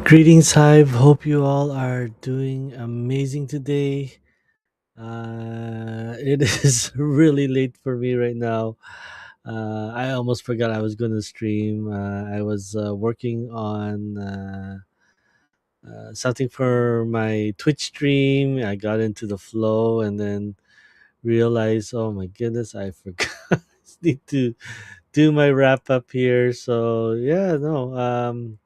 Greetings, Hive. Hope you all are doing amazing today. It is really late for me right now. I almost forgot I was going to stream. I was working on something for my Twitch stream. I got into the flow and then realized, oh my goodness, I forgot. I need to do my wrap up here. So, yeah, no.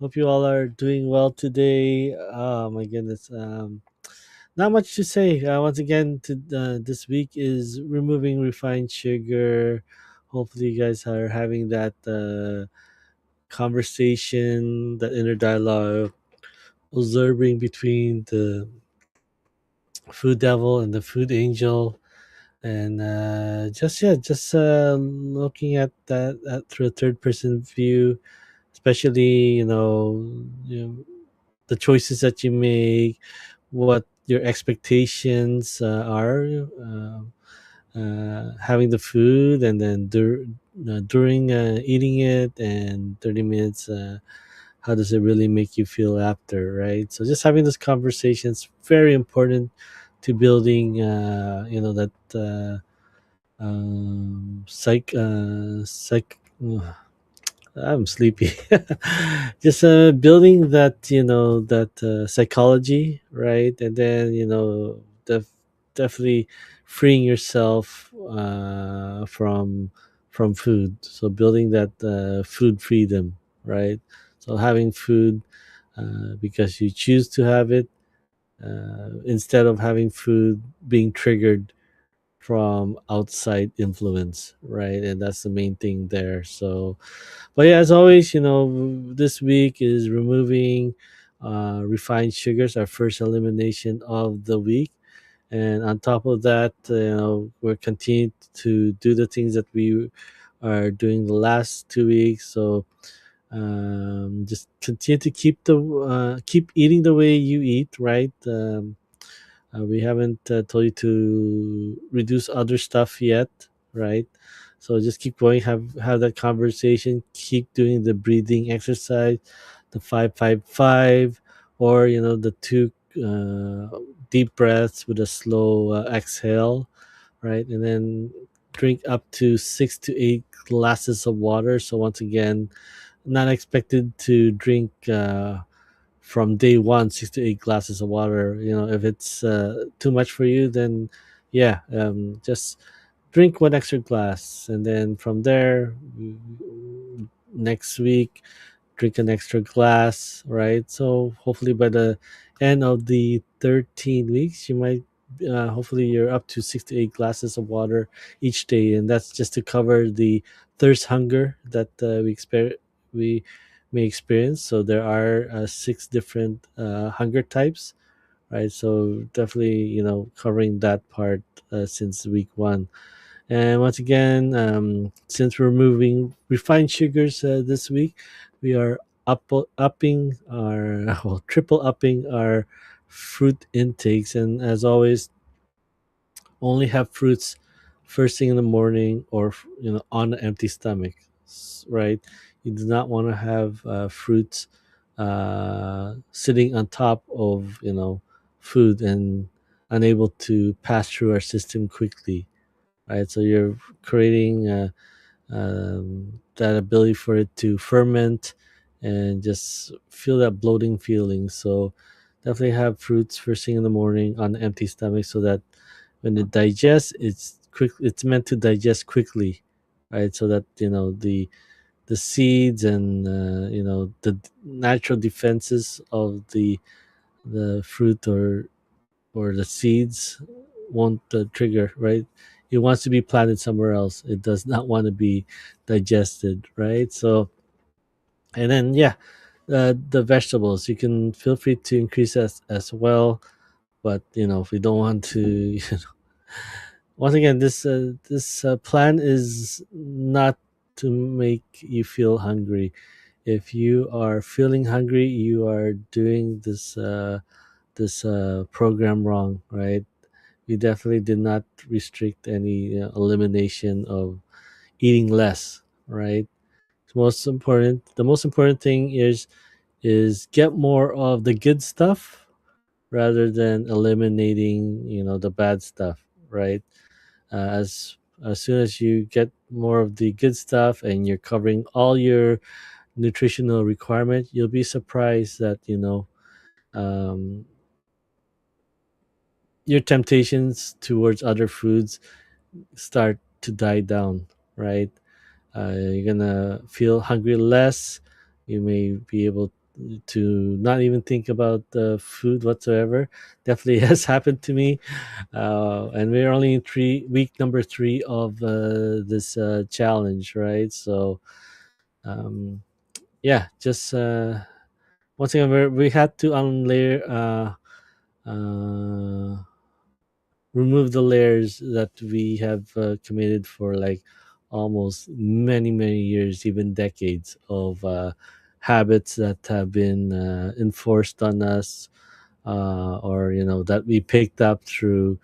Hope you all are doing well today. Oh my goodness. Not much to say. Once again, this week is removing refined sugar. Hopefully, you guys are having that conversation, that inner dialogue, observing between the food devil and the food angel, and just looking at that through a third person view, especially the choices that you make, what your expectations are, having the food, and then during eating it, and 30 minutes. How does it really make you feel after, right? So just having this conversation is very important to building, that psych. I'm sleepy. Just building that, that psychology, right? And then, definitely freeing yourself from food. So building that food freedom, right? So having food because you choose to have it, instead of having food being triggered from outside influence, right? And that's the main thing there. So, but yeah, as always, this week is removing refined sugars, our first elimination of the week. And on top of that, we're continuing to do the things that we are doing the last 2 weeks. So just continue to keep eating the way you eat, right? We haven't told you to reduce other stuff yet, right? So just keep going, have that conversation, keep doing the breathing exercise, the 5-5-5, or the two deep breaths with a slow exhale, right? And then drink up to 6 to 8 glasses of water. So once again, not expected to drink. From day one, 6 to 8 glasses of water. If it's too much for you, then yeah, just drink one extra glass, and then from there, next week, drink an extra glass, right? So hopefully by the end of the 13 weeks, you might. Hopefully, you're up to 6 to 8 glasses of water each day, and that's just to cover the thirst hunger that we may experience. So there are six different hunger types, right? So definitely, covering that part since week one. And once again, since we're moving refined sugars this week, we are upping our, well, triple upping our fruit intakes. And as always, only have fruits first thing in the morning, or on an empty stomach, right? You do not want to have fruits sitting on top of food and unable to pass through our system quickly, right? So you're creating that ability for it to ferment and just feel that bloating feeling. So definitely have fruits first thing in the morning on an empty stomach, so that when it digests, it's quick. It's meant to digest quickly, right? So that the seeds and the natural defenses of the fruit or the seeds won't trigger, right? It wants to be planted somewhere else. It does not want to be digested, right? So, and then yeah, the vegetables, you can feel free to increase as well. But if we don't want to, once again, this plan is not to make you feel hungry. If you are feeling hungry, you are doing this program wrong, right? We definitely did not restrict any elimination of eating less, right? The most important thing is is get more of the good stuff rather than eliminating, the bad stuff, right? As soon as you get more of the good stuff and you're covering all your nutritional requirement, you'll be surprised that um, your temptations towards other foods start to die down, right? You're gonna feel hungry less. You may be able to not even think about the food whatsoever. Definitely has happened to me. And we're only in week number 3 of this challenge, right? So um, yeah, just once again, we had to unlayer, remove the layers that we have committed for like almost many years, even decades of habits that have been enforced on us, or that we picked up through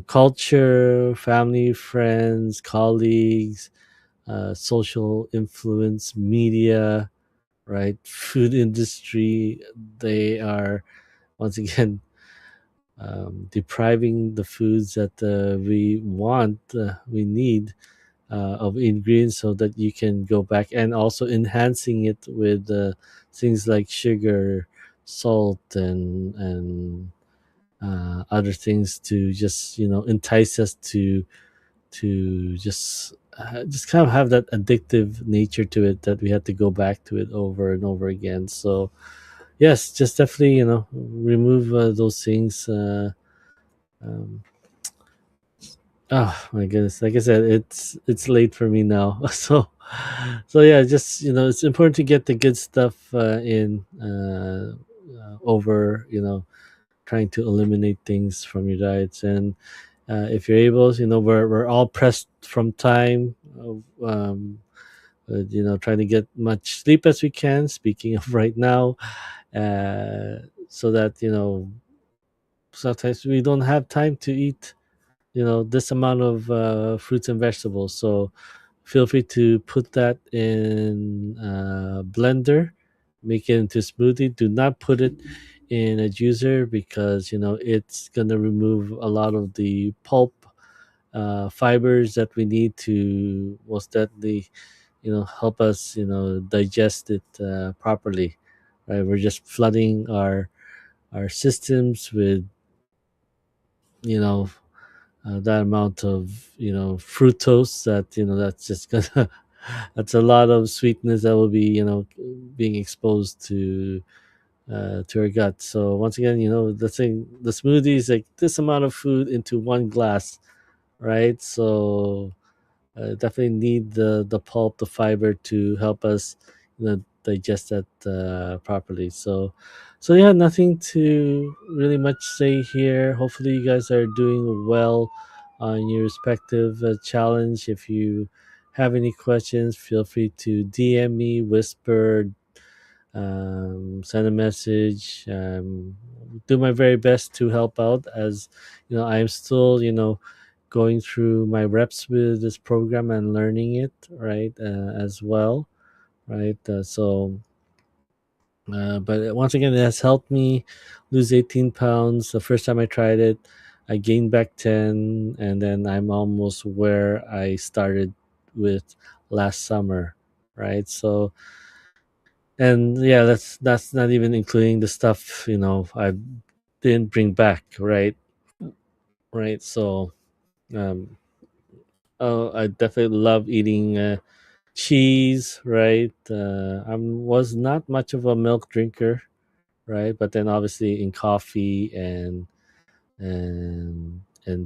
culture, family, friends, colleagues, social influence, media, right? Food industry. They are once again depriving the foods that we want, we need of ingredients so that you can go back, and also enhancing it with things like sugar, salt, and other things to just entice us to just kind of have that addictive nature to it, that we had to go back to it over and over again. So yes, just definitely remove those things. Um, oh my goodness! Like I said, it's late for me now. So yeah, just it's important to get the good stuff in, over trying to eliminate things from your diets. And if you're able, we're all pressed from time. Trying to get much sleep as we can. Speaking of right now, so that sometimes we don't have time to eat this amount of fruits and vegetables. So feel free to put that in a blender, make it into smoothie. Do not put it in a juicer, because it's going to remove a lot of the pulp, fibers that we need to most definitely help us digest it properly, right? We're just flooding our systems with you know that amount of fructose, that that's just gonna that's a lot of sweetness that will be being exposed to our gut. So once again, the thing, the smoothie is like this amount of food into one glass, right? So definitely need the pulp, the fiber to help us digest that properly. So yeah, nothing to really much say here. Hopefully you guys are doing well on your respective challenge. If you have any questions, feel free to DM me, whisper, send a message, do my very best to help out, as I am still going through my reps with this program and learning it, right, as well, right. But once again, it has helped me lose 18 pounds. The first time I tried it, I gained back 10, and then I'm almost where I started with last summer, right. So, and yeah, that's not even including the stuff I didn't bring back, right. So um I definitely love eating cheese, right. I was not much of a milk drinker, right, but then obviously in coffee and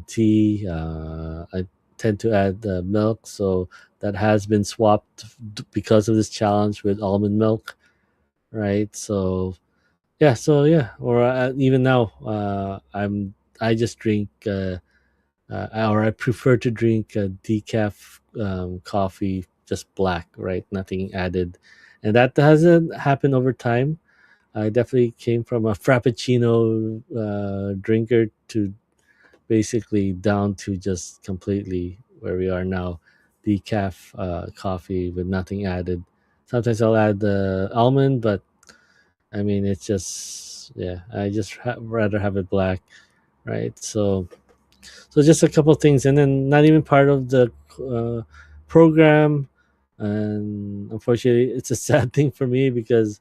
tea, I tend to add milk. So that has been swapped because of this challenge with almond milk, right. So or even now, I just drink, or I prefer to drink decaf coffee, just black, right, nothing added, and that hasn't happened over time. I definitely came from a frappuccino drinker to basically down to just completely where we are now, decaf coffee with nothing added. Sometimes I'll add the almond, but I mean, it's just, yeah, I just rather have it black, right? So just a couple of things, and then not even part of the uh, program. And unfortunately, it's a sad thing for me because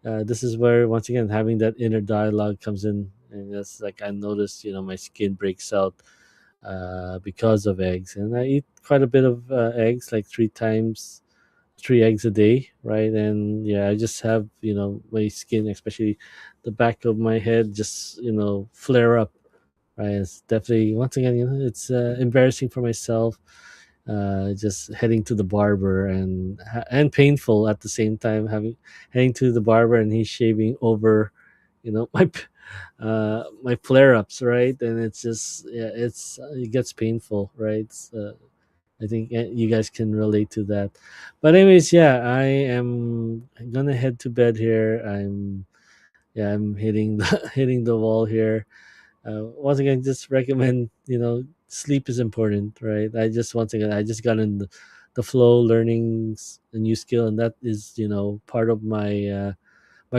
this is where once again having that inner dialogue comes in, and that's like I noticed, my skin breaks out because of eggs, and I eat quite a bit of eggs, like three eggs a day, right? And yeah, I just have my skin, especially the back of my head, just flare up, right? It's definitely once again, it's embarrassing for myself. Just heading to the barber and painful at the same time, having heading to the barber and he's shaving over, my flare ups, right? And it's just, yeah, it gets painful, right? I think you guys can relate to that. But anyways, yeah, I am gonna head to bed here. I'm hitting the hitting the wall here. Once again, just recommend, sleep is important, right? Once again, I just got in the flow, learning a new skill, and that is, part of my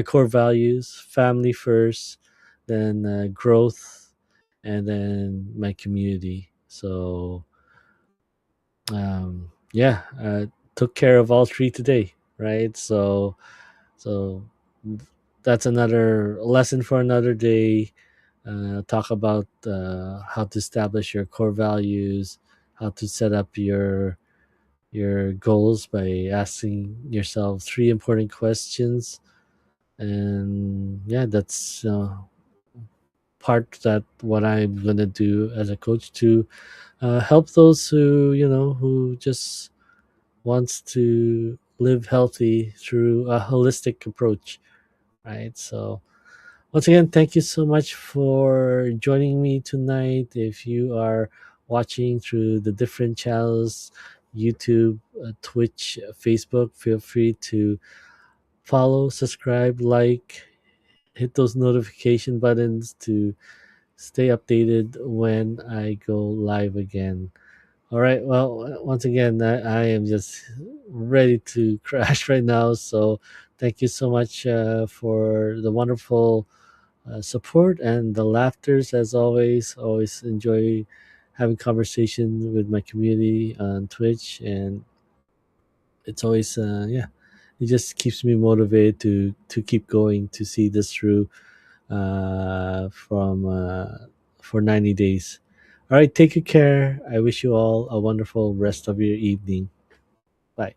core values: family first, then growth, and then my community. So yeah, took care of all three today, right? So that's another lesson for another day. Talk about how to establish your core values, how to set up your goals by asking yourself three important questions. And yeah, that's part that what I'm gonna do as a coach to help those who just wants to live healthy through a holistic approach, right? So once again, thank you so much for joining me tonight. If you are watching through the different channels, YouTube, Twitch, Facebook, feel free to follow, subscribe, like, hit those notification buttons to stay updated when I go live again. All right. Well, once again, I am just ready to crash right now. So thank you so much for the wonderful support and the laughters. As always, always enjoy having conversation with my community on Twitch, and it's always yeah, it just keeps me motivated to keep going to see this through from for 90 days. All right, take good care. I wish you all a wonderful rest of your evening. Bye.